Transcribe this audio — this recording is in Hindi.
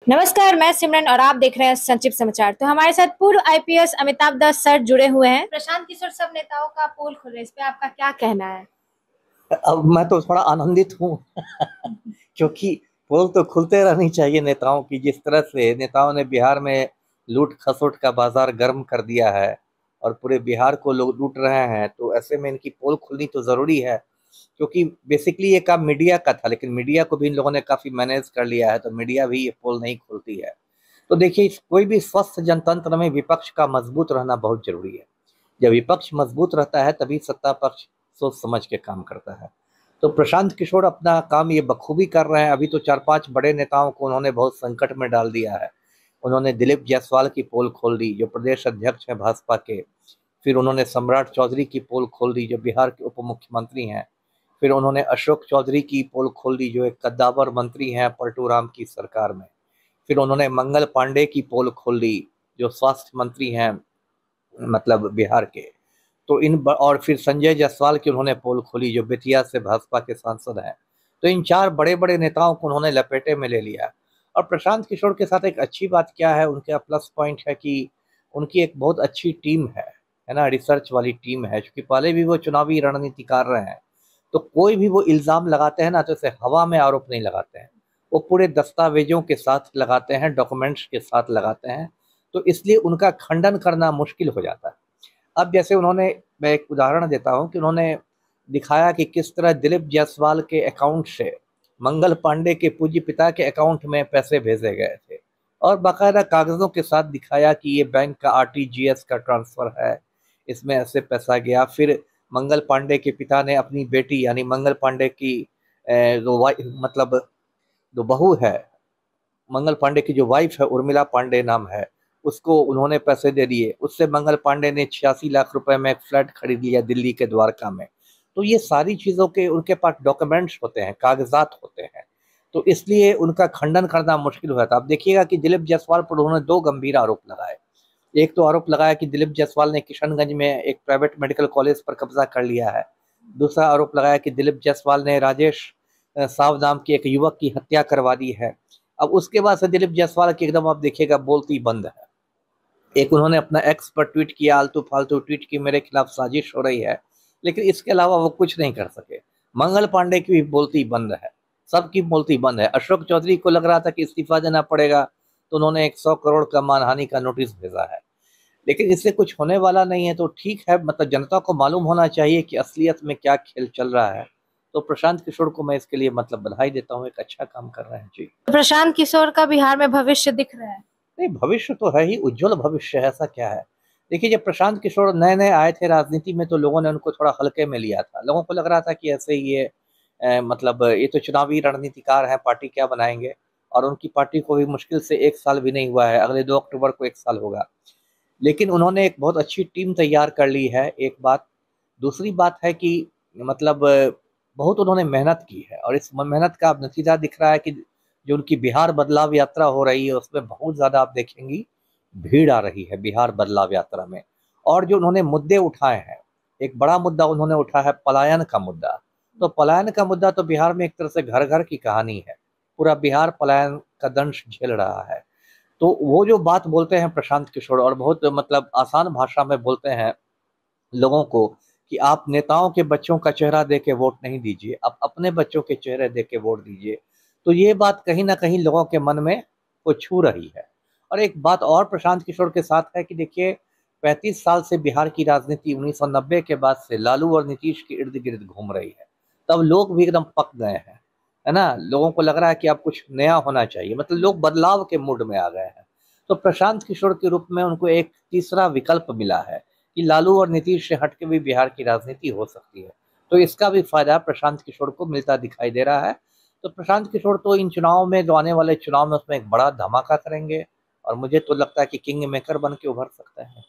नमस्कार, मैं सिमरन और आप देख रहे हैं संक्षिप्त समाचार। तो हमारे साथ पूर्व आईपीएस अमिताभ दास सर जुड़े हुए हैं। प्रशांत किशोर सब नेताओं का पोल खुल रहा है, इस पे आपका क्या कहना है? अब मैं तो थोड़ा आनंदित हूँ क्योंकि पोल तो खुलते रहनी चाहिए नेताओं की। जिस तरह से नेताओं ने बिहार में लूट खसोट का बाजार गर्म कर दिया है और पूरे बिहार को लोग लूट रहे हैं, तो ऐसे में इनकी पोल खुलनी तो जरूरी है। क्योंकि बेसिकली ये काम मीडिया का था, लेकिन मीडिया को भी इन लोगों ने काफी मैनेज कर लिया है, तो मीडिया भी ये पोल नहीं खोलती है। तो देखिए, कोई भी स्वस्थ जनतंत्र में विपक्ष का मजबूत रहना बहुत जरूरी है। जब विपक्ष मजबूत रहता है तभी सत्ता पक्ष सोच समझ के काम करता है। तो प्रशांत किशोर अपना काम ये बखूबी कर रहे हैं। अभी तो 4-5 बड़े नेताओं को उन्होंने बहुत संकट में डाल दिया है। उन्होंने दिलीप जायसवाल की पोल खोल दी, जो प्रदेश अध्यक्ष हैं भाजपा के। फिर उन्होंने सम्राट चौधरी की पोल खोल दी, जो बिहार के उप मुख्यमंत्री हैं। फिर उन्होंने अशोक चौधरी की पोल खोल दी, जो एक कद्दावर मंत्री हैं पलटू राम की सरकार में। फिर उन्होंने मंगल पांडे की पोल खोल दी, जो स्वास्थ्य मंत्री हैं, मतलब बिहार के। तो और फिर संजय जायसवाल की उन्होंने पोल खोली, जो बेतिया से भाजपा के सांसद हैं। तो इन 4 बड़े बड़े नेताओं को उन्होंने लपेटे में ले लिया। और प्रशांत किशोर के साथ एक अच्छी बात क्या है, उनका प्लस पॉइंट है कि उनकी एक बहुत अच्छी टीम है ना, रिसर्च वाली टीम है। क्योंकि पहले भी वो चुनावी रणनीतिकार रहे हैं। तो कोई भी वो इल्ज़ाम लगाते हैं ना, तो इसे हवा में आरोप नहीं लगाते हैं। वो पूरे दस्तावेजों के साथ लगाते हैं, डॉक्यूमेंट्स के साथ लगाते हैं। तो इसलिए उनका खंडन करना मुश्किल हो जाता है। अब जैसे उन्होंने, मैं एक उदाहरण देता हूँ कि उन्होंने दिखाया कि किस तरह दिलीप जायसवाल के अकाउंट से मंगल पांडे के पूज्य पिता के अकाउंट में पैसे भेजे गए थे, और बाकायदा कागजों के साथ दिखाया कि ये बैंक का आरटीजीएस का ट्रांसफर है, इसमें ऐसे पैसा गया। फिर मंगल पांडे के पिता ने अपनी बेटी यानी मंगल पांडे की जो मतलब जो बहू है, मंगल पांडे की जो वाइफ है, उर्मिला पांडे नाम है, उसको उन्होंने पैसे दे दिए। उससे मंगल पांडे ने 86 लाख रुपए में एक फ्लैट खरीद लिया दिल्ली के द्वारका में। तो ये सारी चीजों के उनके पास डॉक्यूमेंट्स होते हैं, कागजात होते हैं। तो इसलिए उनका खंडन करना मुश्किल हुआ था। अब देखिएगा कि दिलीप जायसवाल पर उन्होंने 2 गंभीर आरोप लगाए। एक तो आरोप लगाया कि दिलीप जायसवाल ने किशनगंज में एक प्राइवेट मेडिकल कॉलेज पर कब्जा कर लिया है। दूसरा आरोप लगाया कि दिलीप जायसवाल ने राजेश साव नाम की एक युवक की हत्या करवा दी है। अब उसके बाद से दिलीप जायसवाल की एकदम आप देखिएगा बोलती बंद है। एक उन्होंने अपना एक्स पर ट्वीट किया, आलतू फालतू ट्वीट की, मेरे खिलाफ साजिश हो रही है। लेकिन इसके अलावा वो कुछ नहीं कर सके। मंगल पांडे की भी बोलती बंद है, सबकी बोलती बंद है। अशोक चौधरी को लग रहा था कि इस्तीफा देना पड़ेगा, तो उन्होंने एक 100 करोड़ का मानहानि का नोटिस भेजा है। लेकिन इससे कुछ होने वाला नहीं है। तो ठीक है, मतलब जनता को मालूम होना चाहिए कि असलियत में क्या खेल चल रहा है। तो प्रशांत किशोर को मैं इसके लिए मतलब बधाई देता हूँ, एक अच्छा काम कर रहे हैं जी। प्रशांत किशोर का बिहार में भविष्य दिख रहा है। नहीं, भविष्य तो है ही, उज्जवल भविष्य है, ऐसा क्या है। देखिए, जब प्रशांत किशोर नए नए आए थे राजनीति में, तो लोगों ने उनको थोड़ा हल्के में लिया था। लोगों को लग रहा था कि ऐसे ही ये मतलब ये तो चुनावी रणनीतिकार है, पार्टी क्या बनाएंगे। और उनकी पार्टी को भी मुश्किल से 1 साल भी नहीं हुआ है, अगले 2 अक्टूबर को 1 साल होगा। लेकिन उन्होंने एक बहुत अच्छी टीम तैयार कर ली है, एक बात। दूसरी बात है कि मतलब बहुत उन्होंने मेहनत की है, और इस मेहनत का अब नतीजा दिख रहा है कि जो उनकी बिहार बदलाव यात्रा हो रही है, उसमें बहुत ज़्यादा आप देखेंगी भीड़ आ रही है बिहार बदलाव यात्रा में। और जो उन्होंने मुद्दे उठाए हैं, एक बड़ा मुद्दा उन्होंने उठाया है पलायन का मुद्दा। तो पलायन का मुद्दा तो बिहार में एक तरह से घर घर की कहानी है। पूरा बिहार पलायन का दंश झेल रहा है। तो वो जो बात बोलते हैं प्रशांत किशोर, और बहुत मतलब आसान भाषा में बोलते हैं लोगों को कि आप नेताओं के बच्चों का चेहरा देख के वोट नहीं दीजिए, आप अपने बच्चों के चेहरे देख के वोट दीजिए। तो ये बात कहीं ना कहीं लोगों के मन में को छू रही है। और एक बात और प्रशांत किशोर के साथ है कि देखिए, 35 साल से बिहार की राजनीति 1990 के बाद से लालू और नीतीश के इर्द गिर्द घूम रही है। तब लोग भी एकदम पक गए हैं, है ना। लोगों को लग रहा है कि अब कुछ नया होना चाहिए, मतलब लोग बदलाव के मूड में आ गए हैं। तो प्रशांत किशोर के रूप में उनको एक तीसरा विकल्प मिला है कि लालू और नीतीश से हटके भी बिहार की राजनीति हो सकती है। तो इसका भी फायदा प्रशांत किशोर को मिलता दिखाई दे रहा है। तो प्रशांत किशोर तो इन चुनाव में, जो आने वाले चुनाव में, उसमें एक बड़ा धमाका करेंगे। और मुझे तो लगता है कि किंग मेकर बन के उभर सकते हैं।